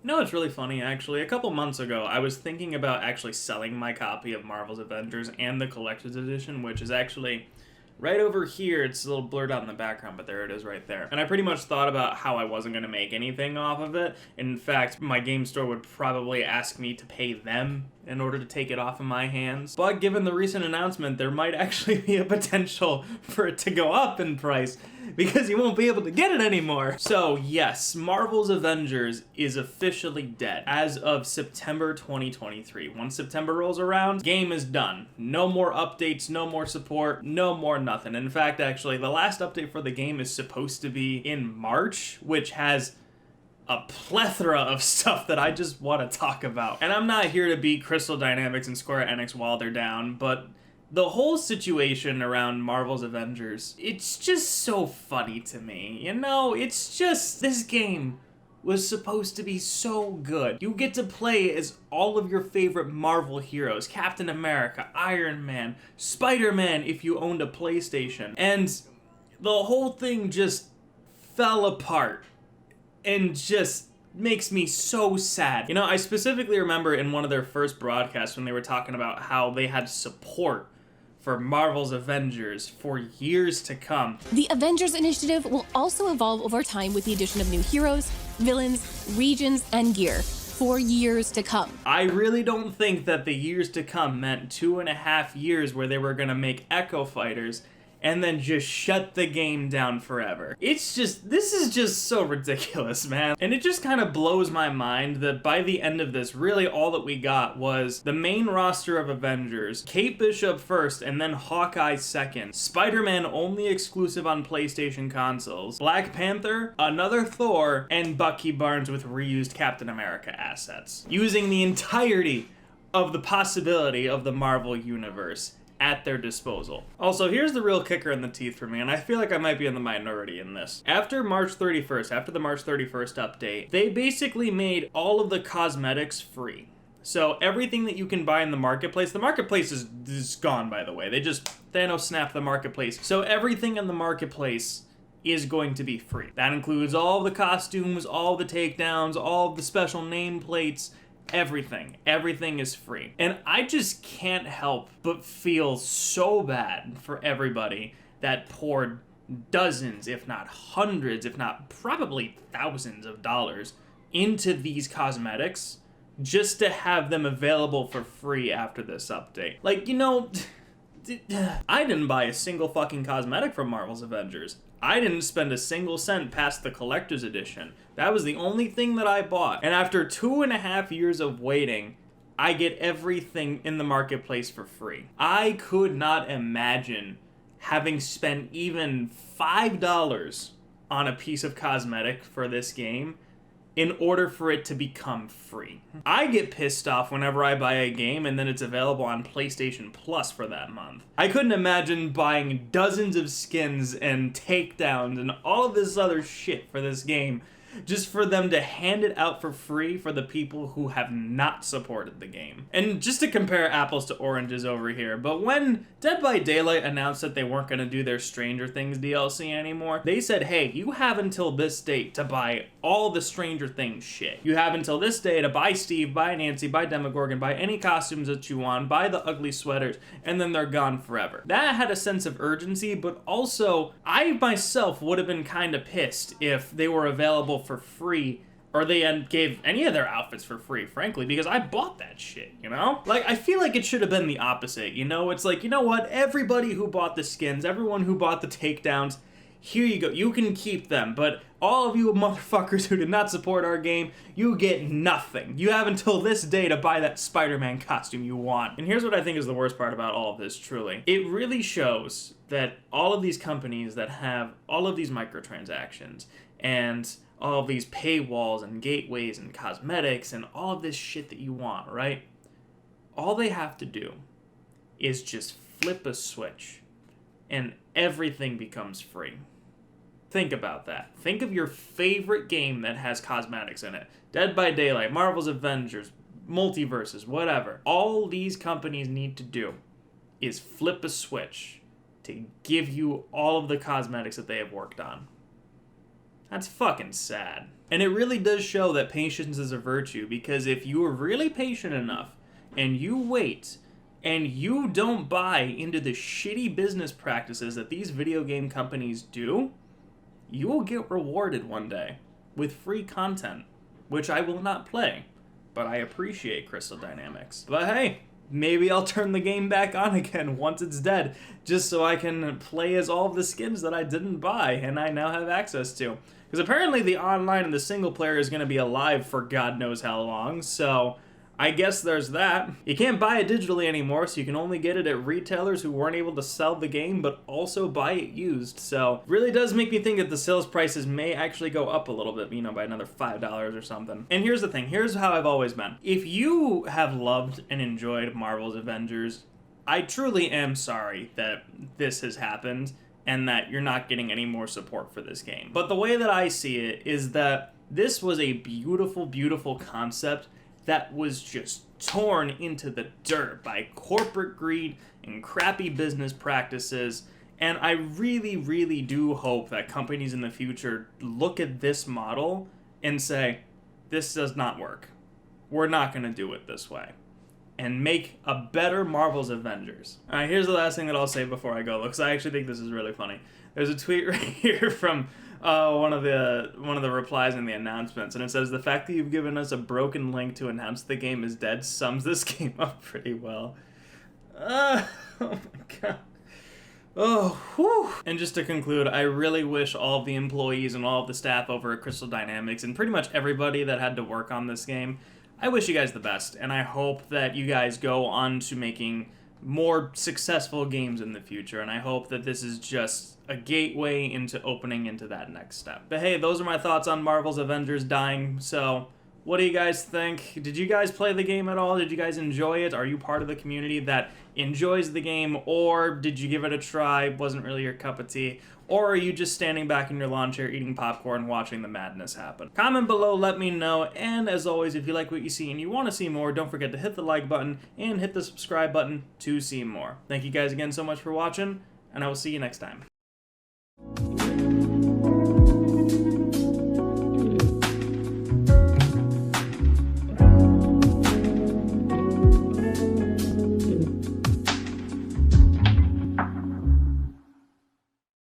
No, it's really funny, actually. A couple months ago, I was thinking about actually selling my copy of Marvel's Avengers and the Collector's Edition, which is actually right over here. It's a little blurred out in the background, but there it is right there. And I pretty much thought about how I wasn't going to make anything off of it. In fact, my game store would probably ask me to pay them in order to take it off of my hands. But given the recent announcement, there might actually be a potential for it to go up in price because you won't be able to get it anymore. So yes, Marvel's Avengers is officially dead as of September 2023. Once September rolls around, game is done. No more updates, no more support, no more nothing. In fact, actually, the last update for the game is supposed to be in March, which has a plethora of stuff that I just want to talk about. And I'm not here to beat Crystal Dynamics and Square Enix while they're down, but the whole situation around Marvel's Avengers, it's just so funny to me. You know, it's just, this game was supposed to be so good. You get to play as all of your favorite Marvel heroes, Captain America, Iron Man, Spider-Man if you owned a PlayStation. And the whole thing just fell apart and just makes me so sad. You know, I specifically remember in one of their first broadcasts when they were talking about how they had support for Marvel's Avengers for years to come. The Avengers initiative will also evolve over time with the addition of new heroes, villains, regions, and gear for years to come. I really don't think that the years to come meant 2.5 years where they were gonna make Echo Fighters and then just shut the game down forever. It's just, this is just so ridiculous, man. And it just kind of blows my mind that by the end of this, really all that we got was the main roster of Avengers, Kate Bishop first, and then Hawkeye second, Spider-Man only exclusive on PlayStation consoles, Black Panther, another Thor, and Bucky Barnes with reused Captain America assets, using the entirety of the possibility of the Marvel Universe at their disposal. Also, here's the real kicker in the teeth for me, and I feel like I might be in the minority in this. After March 31st, after the March 31st update, they basically made all of the cosmetics free. So everything that you can buy in the marketplace is gone, by the way. They just Thanos snapped the marketplace. So everything in the marketplace is going to be free. That includes all the costumes, all the takedowns, all the special nameplates, everything is free. And I just can't help but feel so bad for everybody that poured dozens, if not hundreds, if not probably thousands of dollars into these cosmetics just to have them available for free after this update. Like, you know, I didn't buy a single fucking cosmetic from Marvel's Avengers. I didn't spend a single cent past the collector's edition. That was the only thing that I bought. And after 2.5 years of waiting, I get everything in the marketplace for free. I could not imagine having spent even $5 on a piece of cosmetic for this game in order for it to become free. I get pissed off whenever I buy a game and then it's available on PlayStation Plus for that month. I couldn't imagine buying dozens of skins and takedowns and all of this other shit for this game just for them to hand it out for free for the people who have not supported the game. And just to compare apples to oranges over here, but when Dead by Daylight announced that they weren't going to do their Stranger Things DLC anymore, they said, hey, you have until this date to buy all the Stranger Things shit. You have until this day to buy Steve, buy Nancy, buy Demogorgon, buy any costumes that you want, buy the ugly sweaters, and then they're gone forever. That had a sense of urgency, but also, I myself would have been kind of pissed if they were available for free, or they gave any of their outfits for free, frankly, because I bought that shit, you know? Like, I feel like it should have been the opposite, you know? It's like, you know what? Everybody who bought the skins, everyone who bought the takedowns, here you go. You can keep them, but all of you motherfuckers who did not support our game, you get nothing. You have until this day to buy that Spider-Man costume you want. And here's what I think is the worst part about all of this, truly. It really shows that all of these companies that have all of these microtransactions and all of these paywalls and gateways and cosmetics and all of this shit that you want, right? All they have to do is just flip a switch and everything becomes free. Think about that. Think of your favorite game that has cosmetics in it. Dead by Daylight, Marvel's Avengers, Multiverses, whatever. All these companies need to do is flip a switch to give you all of the cosmetics that they have worked on. That's fucking sad. And it really does show that patience is a virtue, because if you are really patient enough and you wait and you don't buy into the shitty business practices that these video game companies do, you will get rewarded one day with free content, which I will not play, but I appreciate Crystal Dynamics. But hey, maybe I'll turn the game back on again once it's dead, just so I can play as all of the skins that I didn't buy and I now have access to. Because apparently the online and the single player is going to be alive for God knows how long, so I guess there's that. You can't buy it digitally anymore, so you can only get it at retailers who weren't able to sell the game, but also buy it used. So really does make me think that the sales prices may actually go up a little bit, you know, by another $5 or something. And here's the thing, here's how I've always been. If you have loved and enjoyed Marvel's Avengers, I truly am sorry that this has happened and that you're not getting any more support for this game. But the way that I see it is that this was a beautiful, beautiful concept that was just torn into the dirt by corporate greed and crappy business practices. And I really, really do hope that companies in the future look at this model and say, this does not work. We're not going to do it this way. And make a better Marvel's Avengers. All right, here's the last thing that I'll say before I go, because I actually think this is really funny. There's a tweet right here from one of the replies in the announcements, and it says, "The fact that you've given us a broken link to announce the game is dead sums this game up pretty well." Oh my god. Oh, whew. And just to conclude, I really wish all of the employees and all of the staff over at Crystal Dynamics and pretty much everybody that had to work on this game, I wish you guys the best, and I hope that you guys go on to making more successful games in the future, and I hope that this is just a gateway into opening into that next step. But hey, those are my thoughts on Marvel's Avengers dying, so what do you guys think? Did you guys play the game at all? Did you guys enjoy it? Are you part of the community that enjoys the game, or did you give it a try, wasn't really your cup of tea? Or are you just standing back in your lawn chair eating popcorn watching the madness happen? Comment below, let me know, and as always, if you like what you see and you want to see more, don't forget to hit the like button and hit the subscribe button to see more. Thank you guys again so much for watching, and I will see you next time.